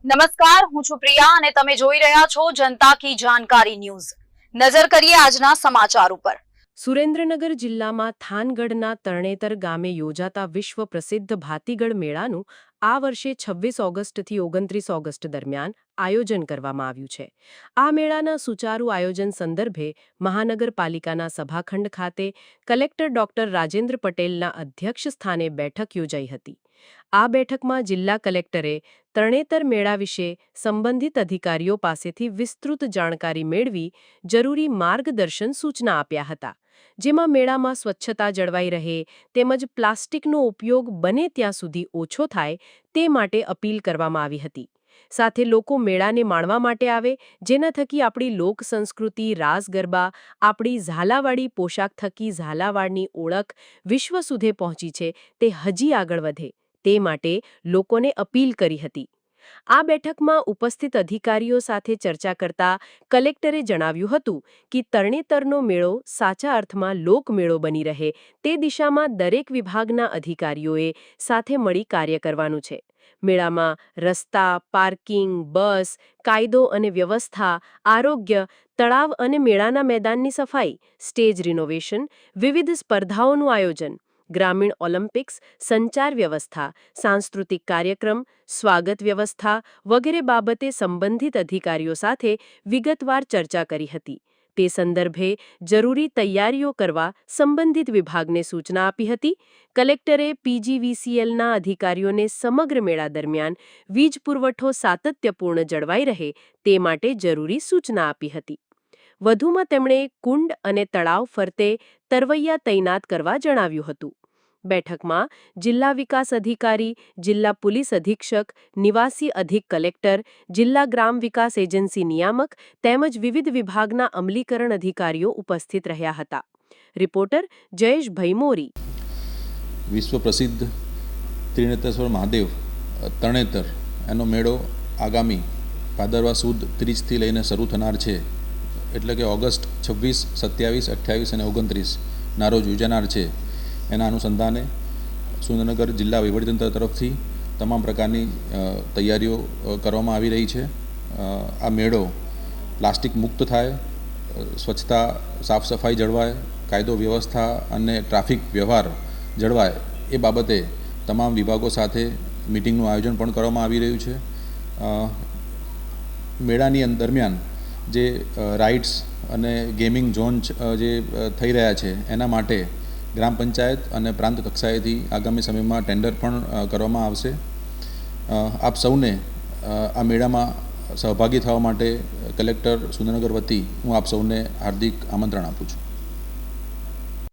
નમસ્કાર, હું છું પ્રિયા અને તમે જોઈ રહ્યા છો જનતા કી જાણકારી ન્યૂઝ। નજર કરીએ આજના સમાચાર ઉપર। સુરેન્દ્રનગર જિલ્લામાં થાનગઢના તરણેતર ગામે યોજાતા વિશ્વ પ્રસિદ્ધ ભાતીગળ મેળાનું આ વર્ષે 26 ઓગસ્ટથી 29 ઓગસ્ટ દરમિયાન આયોજન કરવામાં આવ્યું છે। આ મેળાના સુચારુ આયોજન સંદર્ભે મહાનગરપાલિકાના સભાખંડ ખાતે કલેક્ટર ડોક્ટર રાજેન્દ્ર પટેલના અધ્યક્ષ સ્થાને બેઠક યોજાઈ હતી। આ બેઠકમાં જિલ્લા કલેક્ટરે તરણેતર મેળા વિશે સંબંધિત અધિકારીઓ પાસેથી વિસ્તૃત જાણકારી મેળવી જરૂરી માર્ગદર્શન સૂચના આપ્યા હતા, જેમાં મેળામાં સ્વચ્છતા જળવાઈ રહે તેમજ પ્લાસ્ટિકનો ઉપયોગ બને ત્યાં સુધી ઓછો થાય તે માટે અપીલ કરવામાં આવી હતી। સાથે લોકો મેળાને માણવા માટે આવે, જેના થકી આપણી લોક સંસ્કૃતિ રાસ ગરબા, આપણી ઝાલાવાડી પોશાક થકી ઝાલાવાડની ઓળખ વિશ્વ સુધી પહોંચી છે તે હજી આગળ વધે તે માટે લોકોને અપીલ કરી હતી। આ બેઠકમાં ઉપસ્થિત અધિકારીઓ સાથે ચર્ચા કરતા કલેક્ટરે જણાવ્યું હતું કે તરણેતરનો મેળો સાચા અર્થમાં લોકમેળો બની રહે તે દિશામાં દરેક વિભાગના અધિકારીઓએ સાથે મળી કાર્ય કરવાનું છે। મેળામાં રસ્તા, પાર્કિંગ, બસ, કાયદો અને વ્યવસ્થા, આરોગ્ય, તળાવ અને મેળાના મેદાનની સફાઈ, સ્ટેજ રિનોવેશન, વિવિધ સ્પર્ધાઓનું આયોજન, ગ્રામીણ ઓલિમ્પિક્સ, સંચાર વ્યવસ્થા, સાંસ્કૃતિક કાર્યક્રમ, સ્વાગત વ્યવસ્થા વગેરે બાબતે સંબંધિત અધિકારીઓ સાથે વિગતવાર ચર્ચા કરી હતી। તે સંદર્ભે જરૂરી તૈયારીઓ કરવા સંબંધિત વિભાગને સૂચના આપી હતી। કલેક્ટરે પીજીવીસીએલના અધિકારીઓને સમગ્ર મેળા દરમિયાન વીજ પુરવઠો સાતત્યપૂર્ણ જળવાઈ રહે તે માટે જરૂરી સૂચના આપી હતી। વધુમાં તેમણે કુંડ અને તળાવ ફરતે તરવૈયા તૈનાત કરવા જણાવ્યું હતું। બેઠકમાં જિલ્લા વિકાસ અધિકારી, જિલ્લા પોલીસ અધિક્ષક, નિવાસી અધિક કલેક્ટર, જિલ્લા ગ્રામ વિકાસ એજન્સી નિયામક તેમજ વિવિધ વિભાગના અમલીકરણ અધિકારીઓ ઉપસ્થિત રહ્યા હતા। રિપોર્ટર જયેશ ભૈમોરી। વિશ્વ પ્રસિદ્ધ ત્રિનેત્રેશ્વર મહાદેવ તરણેતર એનો મેળો આગામી ભાદરવા સુદ 30થી લઈને શરૂ થનાર છે, એટલે કે ઓગસ્ટ 26, 27, 28 અને 29ના રોજ યોજાનાર છે। એના અનુસંધાને સુરેન્દ્રનગર જિલ્લા વહીવટીતંત્ર તરફથી તમામ પ્રકારની તૈયારીઓ કરવામાં આવી રહી છે। આ મેળો પ્લાસ્ટિક મુક્ત થાય, સ્વચ્છતા સાફ સફાઈ જળવાય, કાયદો વ્યવસ્થા અને ટ્રાફિક વ્યવહાર જળવાય એ બાબતે તમામ વિભાગો સાથે મિટિંગનું આયોજન પણ કરવામાં આવી રહ્યું છે। મેળાની દરમિયાન જે રાઇડ્સ અને ગેમિંગ ઝોન જે થઈ રહ્યા છે એના માટે ગ્રામ પંચાયત અને પ્રાંત કક્ષાએથી આગામી સમયમાં ટેન્ડર પણ કરવામાં આવશે। આપ સૌને આ મેળામાં સહભાગી થવા માટે કલેક્ટર સુરેન્દ્રનગર વતી હું આપ સૌને હાર્દિક આમંત્રણ આપું છું।